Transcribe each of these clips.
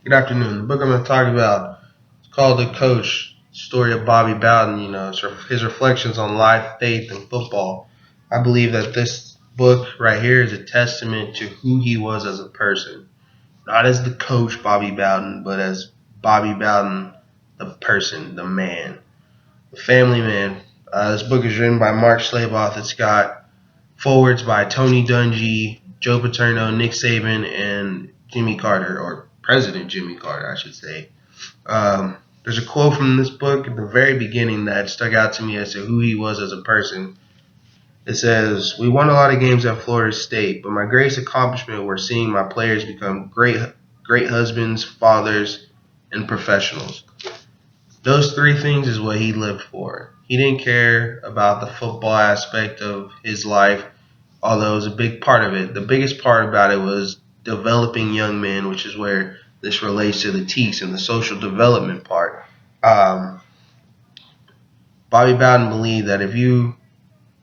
Good afternoon. The book I'm going to talk about is called The Coach, Story of Bobby Bowden. It's his reflections on life, faith, and football. I believe that this book right here is a testament to who he was as a person. Not as the coach, Bobby Bowden, but as Bobby Bowden, the person, the man, the family man. This book is written by Mark Schlabach. It's got forwards by Tony Dungy, Joe Paterno, Nick Saban, and Jimmy Carter, or President Jimmy Carter, I should say. There's a quote from this book at the very beginning that stuck out to me as to who he was as a person. It says, "We won a lot of games at Florida State, but my greatest accomplishment was seeing my players become great husbands, fathers, and professionals." Those three things is what he lived for. He didn't care about the football aspect of his life, although it was a big part of it. The biggest part about it was developing young men, which is where this relates to the teaks and the social development part. Um, Bobby Bowden believed that if you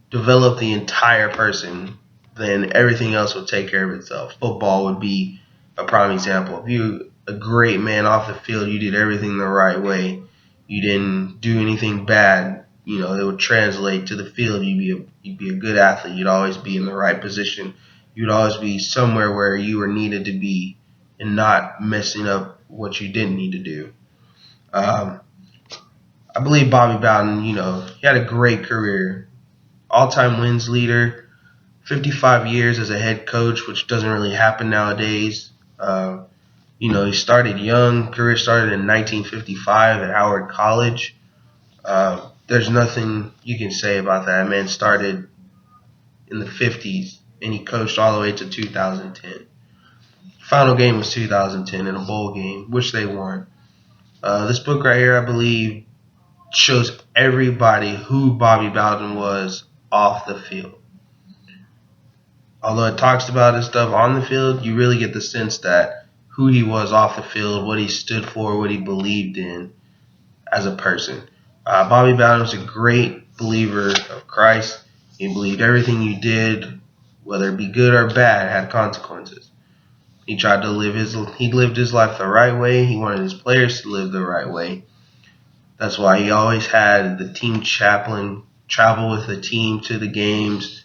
develop the entire person, then everything else will take care of itself. Football would be a prime example. If you're a great man off the field, you did everything the right way. You didn't do anything bad. It would translate to the field. You'd be a good athlete. You'd always be in the right position. You'd always be somewhere where you were needed to be, and not messing up what you didn't need to do. Um, I believe Bobby Bowden. He had a great career, all-time wins leader, 55 years as a head coach, which doesn't really happen nowadays. He started young. Career started in 1955 at Howard College. There's nothing you can say about that. Man started in the 50s and he coached all the way to 2010. Final game was 2010 in a bowl game, which they won. This book right here, I believe, shows everybody who Bobby Bowden was off the field. Although it talks about his stuff on the field, you really get the sense that who he was off the field, what he stood for, what he believed in as a person. Bobby Bowden was a great believer of Christ. He believed everything you did, whether it be good or bad, had consequences. He lived his life the right way. He wanted his players to live the right way. That's why he always had the team chaplain travel with the team to the games.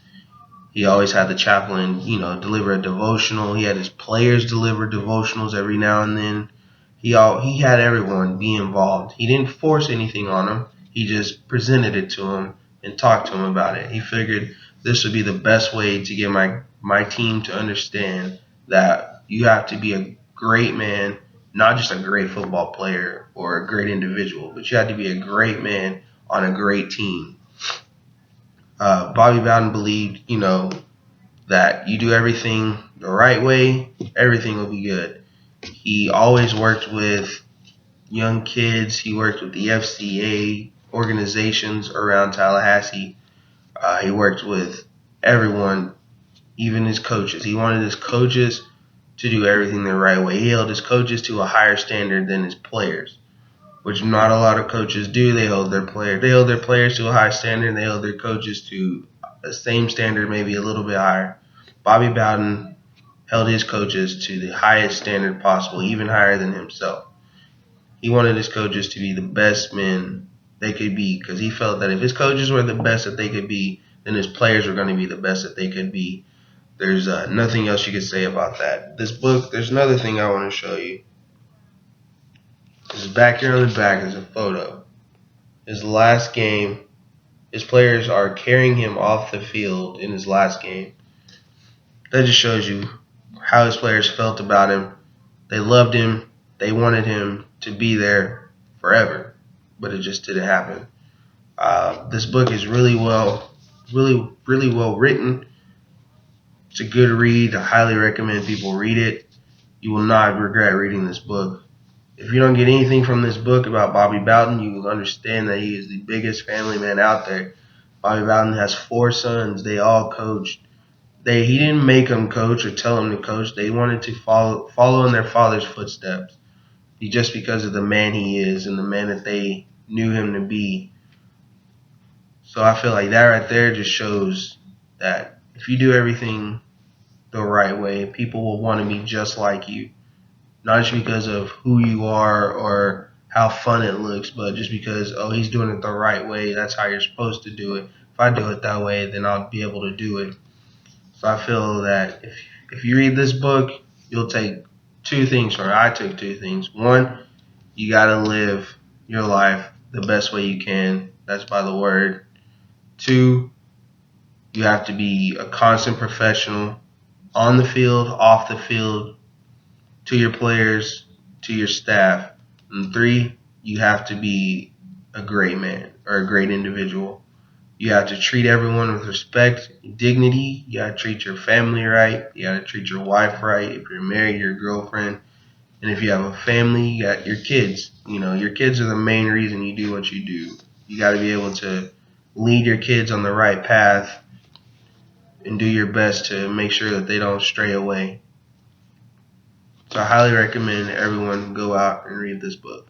He always had the chaplain, deliver a devotional. He had his players deliver devotionals every now and then. He had everyone be involved. He didn't force anything on them. He just presented it to them and talked to them about it. He figured this would be the best way to get my team to understand that you have to be a great man, not just a great football player or a great individual, but you have to be a great man on a great team. Bobby Bowden believed, that you do everything the right way, everything will be good. He always worked with young kids. He worked with the FCA organizations around Tallahassee. He worked with everyone, even his coaches. He wanted his coaches to do everything the right way. He held his coaches to a higher standard than his players, which not a lot of coaches do. They hold their players to a high standard, and they hold their coaches to the same standard, maybe a little bit higher. Bobby Bowden held his coaches to the highest standard possible, even higher than himself. He wanted his coaches to be the best men they could be, because he felt that if his coaches were the best that they could be, then his players were going to be the best that they could be. There's nothing else you could say about that. This book, there's another thing I want to show you. This is back here on the back is a photo. His last game, his players are carrying him off the field in his last game. That just shows you how his players felt about him. They loved him. They wanted him to be there forever, but it just didn't happen. This book is really well written. It's a good read. I highly recommend people read it. You will not regret reading this book. If you don't get anything from this book about Bobby Bowden, you will understand that he is the biggest family man out there. Bobby Bowden has 4 sons. They all coached. He didn't make them coach or tell them to coach. They wanted to follow in their father's footsteps. Just because of the man he is and the man that they knew him to be. So I feel like that right there just shows that if you do everything the right way, people will want to be just like you. not just because of who you are or how fun it looks, but just because, oh, he's doing it the right way. That's how you're supposed to do it. If I do it that way, then I'll be able to do it. So I feel that if you read this book, you'll take two things from it. I took two things. One, you got to live your life the best way you can. That's by the word. Two, you have to be a constant professional on the field, off the field, to your players, to your staff. And three, you have to be a great man or a great individual. You have to treat everyone with respect, dignity. You got to treat your family right. You got to treat your wife right. If you're married, your girlfriend. And if you have a family, you got your kids. You know, your kids are the main reason you do what you do. You got to be able to lead your kids on the right path and do your best to make sure that they don't stray away. So I highly recommend everyone go out and read this book.